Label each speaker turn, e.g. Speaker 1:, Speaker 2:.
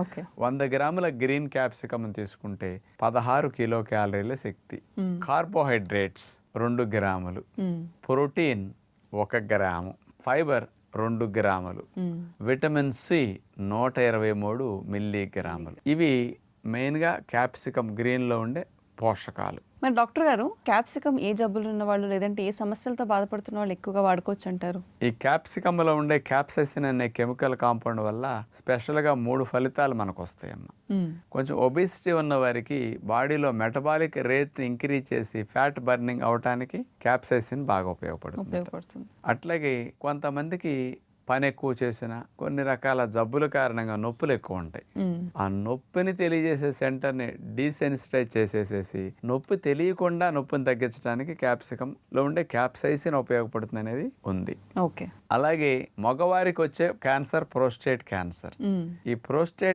Speaker 1: Okay.
Speaker 2: 100 గ్రాముల green capsicum తీసుకుంటే 16 kilo క్యాలరీల శక్తి. Carbohydrates 2 గ్రాములు, ప్రోటీన్ 1 గ్రాము, ఫైబర్ 2 గ్రాములు, విటమిన్ సి 123 మిల్లీగ్రాములు. ఇవి మెయిన్గా క్యాప్సికమ్ గ్రీన్లో ఉండే పోషకాలు.
Speaker 1: మరి డాక్టర్ గారు, క్యాప్సికమ్ ఏ జబ్బులు ఉన్న వాళ్ళు లేదంటే ఏ సమస్యలతో బాధపడుతున్న వాళ్ళు ఎక్కువగా వాడుకోవచ్చు అంటారు?
Speaker 2: ఈ క్యాప్సికమ్లో ఉండే క్యాప్సైసిన్ అనే కెమికల్ కాంపౌండ్ వల్ల స్పెషల్గా 3 ఫలితాలు మనకు వస్తాయమ్మ. కొంచెం ఒబిసిటీ ఉన్న వారికి బాడీలో మెటబాలిక్ రేట్ని ఇంక్రీజ్ చేసి ఫ్యాట్ బర్నింగ్ అవటానికి క్యాప్సైసిన్ బాగా ఉపయోగపడుతుంది. అట్లాగే కొంతమందికి పని ఎక్కువ చేసిన కొన్ని రకాల జబ్బుల కారణంగా నొప్పులు ఎక్కువ ఉంటాయి. ఆ నొప్పిని తెలియజేసే సెంటర్ని డీసెన్సిటైజ్ చేసేసేసి నొప్పి తెలియకుండా నొప్పిని తగ్గించడానికి క్యాప్సికంలో ఉండే క్యాప్సైసిన్ ఉపయోగపడుతుంది అనేది ఉంది.
Speaker 1: ఓకే.
Speaker 2: అలాగే మగవారికి వచ్చే క్యాన్సర్ ప్రోస్టేట్ క్యాన్సర్. ఈ ప్రోస్టేట్